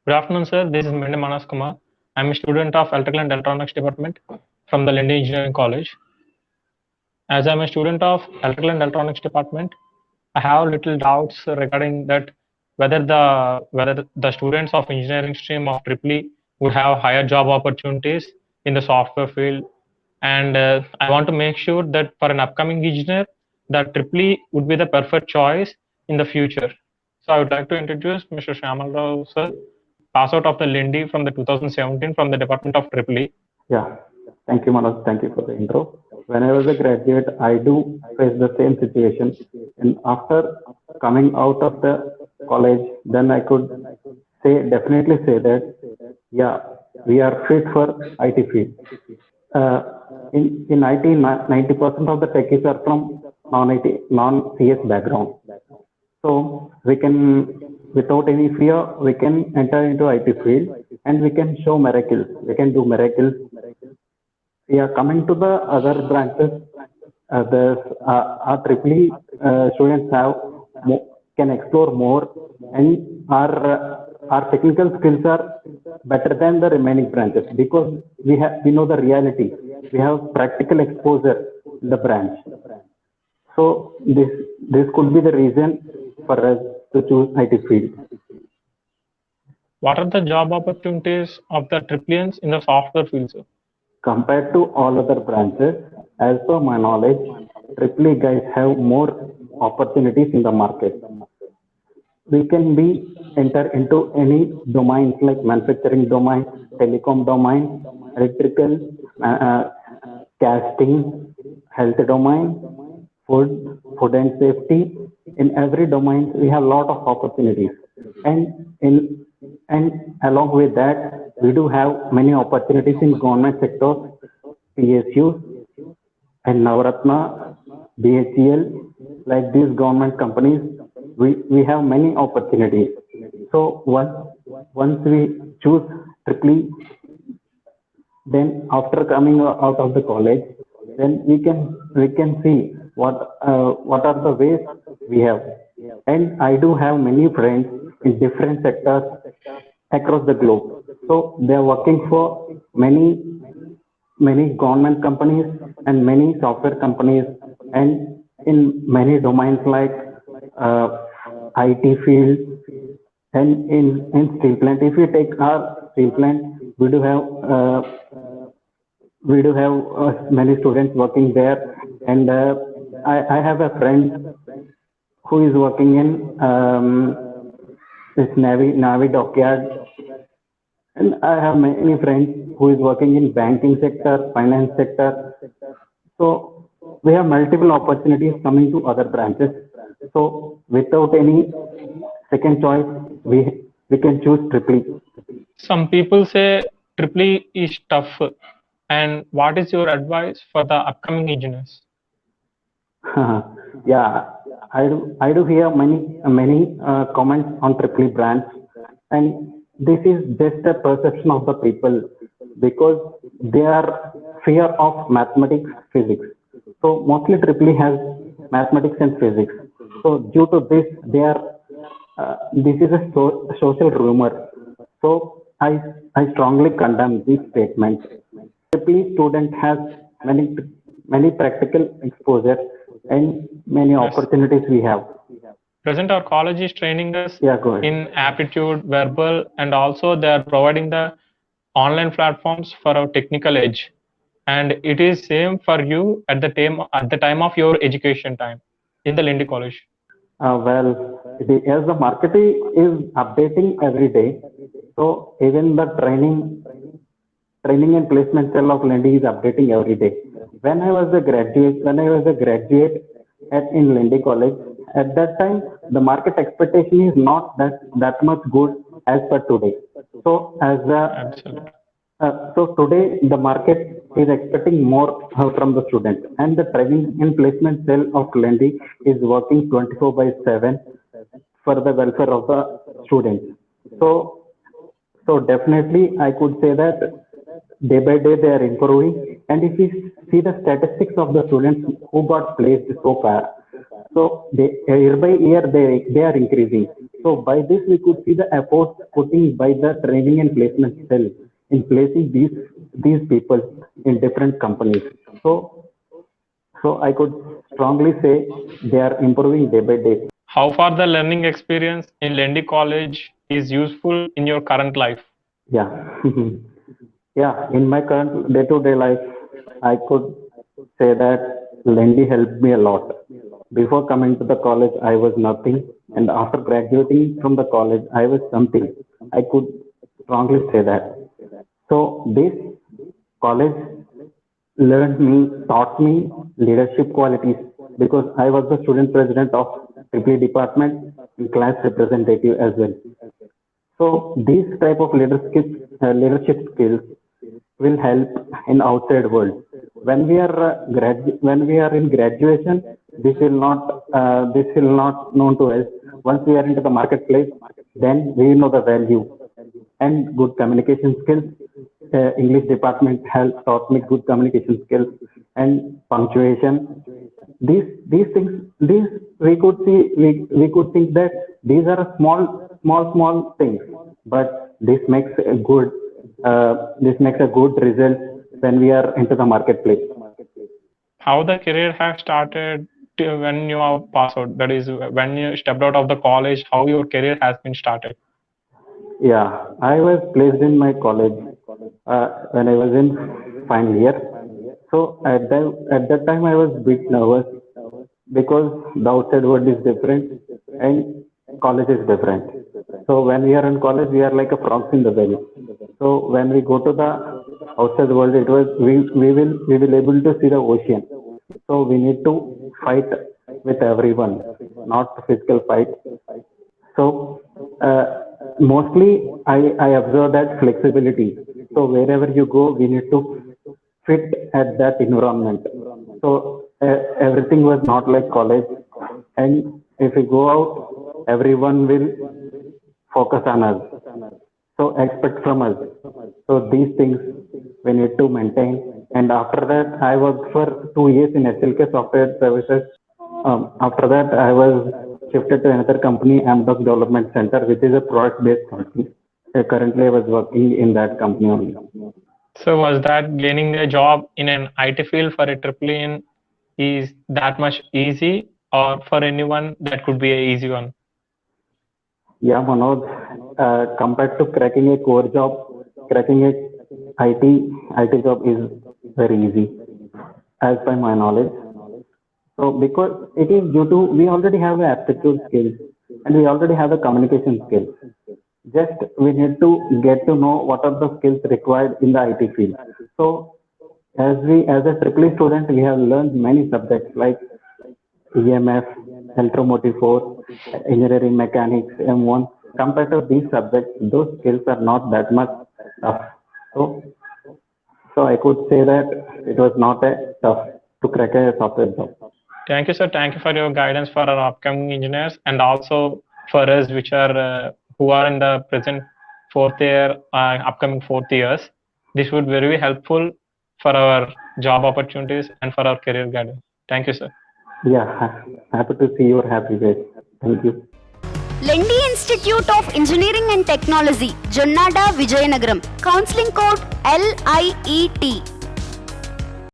Good afternoon, sir. This is Mende Manas Kumar. I'm a student of Electrical and Electronics Department from the Lindy Engineering College. As I'm a student of Electrical and Electronics Department, I have little doubts regarding that whether the students of engineering stream of Triple would have higher job opportunities in the software field, and I want to make sure that for an upcoming engineer, that Triple would be the perfect choice in the future. So I would like to introduce Mr. Shyamal Rao, sir, pass out of the Lindy from the 2017 from the Department of Triple. Yeah, thank you, Manoj. Thank you for the intro. When I was a graduate, I do face the same situation. And after coming out of the college, then I could definitely say that, yeah, we are fit for IT field. Uh, in IT, 90% of the techies are from non-IT, non-CS background. So we can, without any fear, we can enter into IT field and we can show miracles. We can do miracles. Yeah, coming to the other branches, our triple students can explore more, and our technical skills are better than the remaining branches because we know the reality. We have practical exposure in the branch. So this could be the reason for us to choose IT field. What are the job opportunities of the Tripleans in the software field, sir? Compared to all other branches, as per my knowledge, Triple guys have more opportunities in the market. We can be enter into any domains like manufacturing domain, telecom domain, electrical, casting, health domain, food and safety. In every domain, we have a lot of opportunities, and along with that, we do have many opportunities in government sectors, PSUs, and Navaratna, BHEL, like these government companies. We have many opportunities. So once we choose Triple, then after coming out of the college, then we can see what are the ways we have. And I do have many friends in different sectors across the globe. So they are working for many government companies and many software companies, and in many domains like IT field, and in steel plant. If we take our steel plant, we do have many students working there, and I have a friend who is working in this Navy dockyard, and I have many friends who is working in banking sector, finance sector. So we have multiple opportunities coming to other branches. So without any second choice, we can choose Triple. Some people say Triple is tough. And what is your advice for the upcoming engineers? Yeah, I do hear many comments on Triple branch, and this is just a perception of the people because they are fear of mathematics, physics. So mostly Triple has mathematics and physics. So due to this, this is a social rumor. So I strongly condemn this statement. Triple student has many practical exposure and many Yes. opportunities we have. Present our college is training us Yeah, go ahead. in aptitude, verbal, and also they are providing the online platforms for our technical edge. And it is same for you at the time of your education time in the Lindy College. Well, as the marketing is updating every day, so even the training and placement cell of Lindy is updating every day. When I was a graduate in Lindy College, at that time the market expectation is not that much good as per today. So Absolutely. so today the market is expecting more from the student, and the training and placement cell of Lindy is working 24 by 7 for the welfare of the students. So so definitely, I could say that day by day they are improving. And if we see the statistics of the students who got placed so far, so they, year by year they are increasing. So by this we could see the effort putting by the training and placement cell in placing these people in different companies. So I could strongly say they are improving day by day. How far the learning experience in Lendi College is useful in your current life? Yeah. Yeah, in my current day-to-day life, I could say that Lendi helped me a lot. Before coming to the college, I was nothing, and after graduating from the college, I was something. I could strongly say that. So this college taught me leadership qualities because I was the student president of Triple department and class representative as well. So these type of leadership skills will help in outside world. When we are when we are in graduation, this will not known to us. Once we are into the marketplace, then we know the value and good communication skills. English department has taught me good communication skills and punctuation. These things, these we could see, we could think that these are small things, but this makes a good result when we are into the marketplace. How the career has started when you are passed out, that is when you stepped out of the college, how your career has been started? Yeah, I was placed in my college when I was in final year. So at that time I was a bit nervous because the outside world is different and college is different. So when we are in college, we are like a frogs in the belly. So when we go to the outside world, we will able to see the ocean. So we need to fight with everyone, not physical fight. So mostly I observe that flexibility. So wherever you go, we need to fit at that environment. So everything was not like college, and if we go out, everyone will focus on us. So expect from us. So these things we need to maintain. And after that, I worked for 2 years in SLK Software Services. After that, I was shifted to another company, Amdocs Development Center, which is a product-based company. Currently, I was working in that company only. So was that gaining a job in an IT field for a triple in is that much easy, or for anyone that could be a easy one? Yeah, Manoj, compared to cracking a core job, cracking a IT job is very easy, as by my knowledge. So because it is due to we already have the aptitude skills and we already have the communication skills. Just we need to get to know what are the skills required in the IT field. So as a triple E student, we have learned many subjects like EMF, electromotive force, engineering mechanics, M1. Compared to these subjects, those skills are not that much tough. So I could say that it was not a tough to crack a software job. Thank you, sir. Thank you for your guidance for our upcoming engineers and also for us, which are who are in the present fourth year, upcoming 4th years. This would be very helpful for our job opportunities and for our career guidance. Thank you, sir. Yeah, happy to see your happy face. Thank you. Lendi Institute of Engineering and Technology, Jonnada, Vijayanagaram. Counseling code LIET.